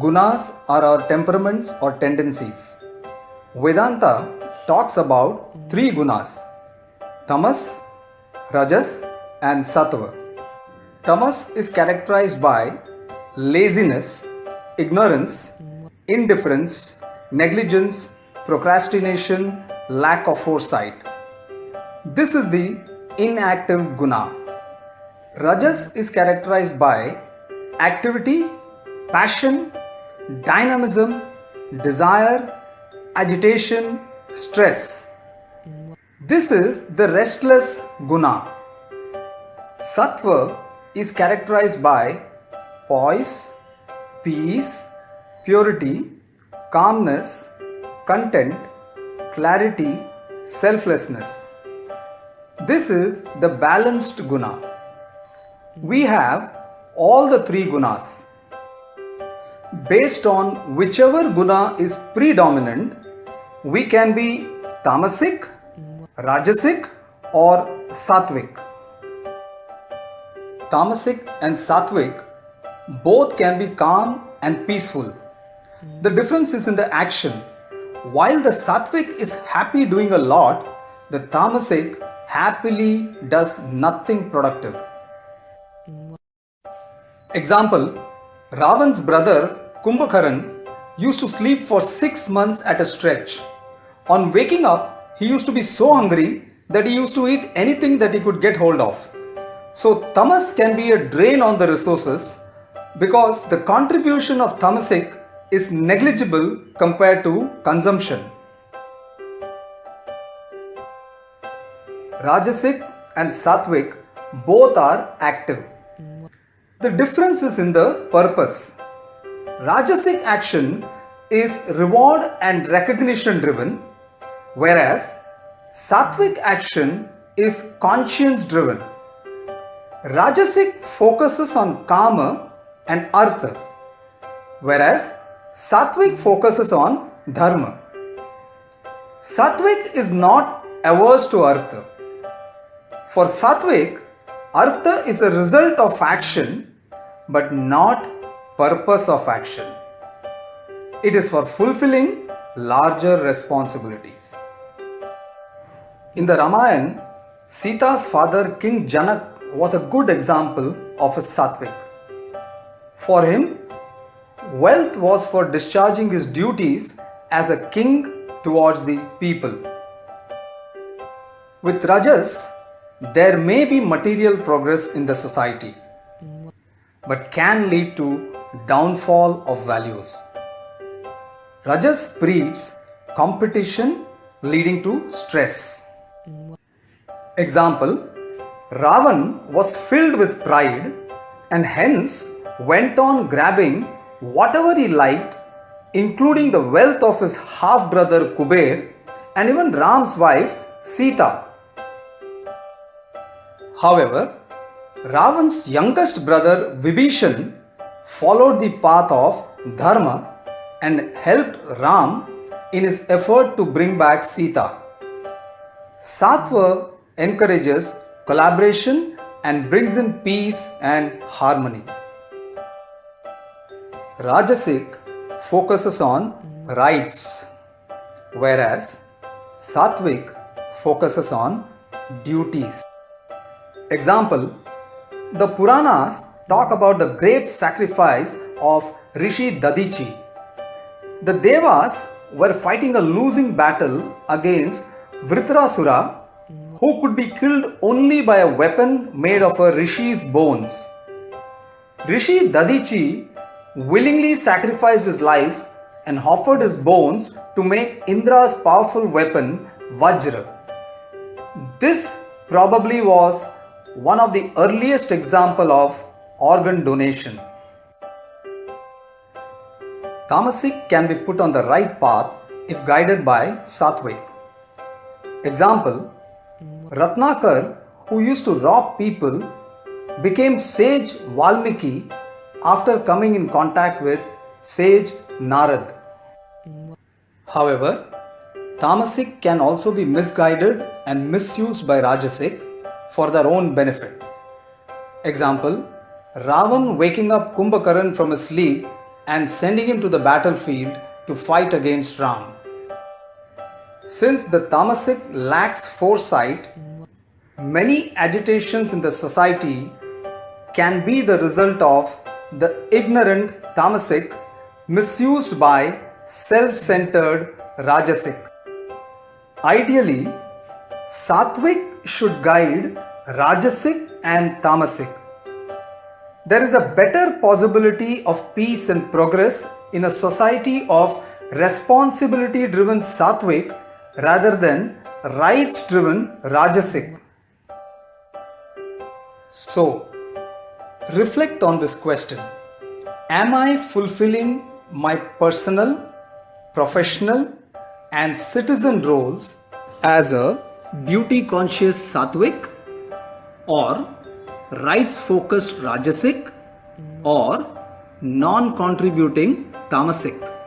Gunas are our temperaments or tendencies. Vedanta talks about three gunas: tamas, rajas, and sattva. Tamas is characterized by laziness, ignorance, indifference, negligence, procrastination, lack of foresight. This is the inactive guna. Rajas is characterized by activity, passion, dynamism, desire, agitation, stress. This is the restless guna. Sattva is characterized by poise, peace, purity, calmness, content, clarity, selflessness. This is the balanced guna. We have all the three gunas. Based on whichever guna is predominant, we can be tamasic, rajasic, or sattvic. Tamasic and sattvic both can be calm and peaceful. The difference is in the action. While the sattvic is happy doing a lot, the tamasic happily does nothing productive. Example: Ravan's brother Kumbhakaran used to sleep for 6 months at a stretch. On waking up, he used to be so hungry that he used to eat anything that he could get hold of. So tamas can be a drain on the resources because the contribution of tamasic is negligible compared to consumption. Rajasic and sattvic both are active. The difference is in the purpose. Rajasic action is reward and recognition driven, whereas sattvic action is conscience driven. Rajasic focuses on kama and artha, whereas sattvic focuses on dharma. Sattvic is not averse to artha. For sattvic, artha is a result of action but not purpose of action. It is for fulfilling larger responsibilities. In the Ramayana, Sita's father King Janak was a good example of a sattvic. For him, wealth was for discharging his duties as a king towards the people. With rajas, there may be material progress in the society, but can lead to downfall of values. Rajas breeds competition leading to stress. Example: Ravan was filled with pride and hence went on grabbing whatever he liked, including the wealth of his half-brother Kuber and even Ram's wife Sita. However, Ravan's youngest brother Vibhishan followed the path of Dharma and helped Ram in his effort to bring back Sita. Sattva encourages collaboration and brings in peace and harmony. Rajasic focuses on rights, whereas Sattvic focuses on duties. Example: the Puranas talk about the great sacrifice of Rishi Dadichi. The Devas were fighting a losing battle against Vritrasura, who could be killed only by a weapon made of a rishi's bones. Rishi Dadichi willingly sacrificed his life and offered his bones to make Indra's powerful weapon Vajra. This probably was one of the earliest example of organ donation. Tamasic can be put on the right path if guided by Sattvic. Example: Ratnakar, who used to rob people, became sage Valmiki after coming in contact with sage Narad. However, Tamasic can also be misguided and misused by Rajasic for their own benefit. Example: Ravan waking up Kumbhakaran from his sleep and sending him to the battlefield to fight against Ram. Since the tamasic lacks foresight, many agitations in the society can be the result of the ignorant tamasic misused by self-centered rajasic. Ideally, sattvic should guide rajasic and tamasic. There is a better possibility of peace and progress in a society of responsibility-driven sattvic rather than rights-driven rajasic. So, reflect on this question. Am I fulfilling my personal, professional and citizen roles as a duty-conscious sattvic or rights-focused rajasic or non-contributing tamasic?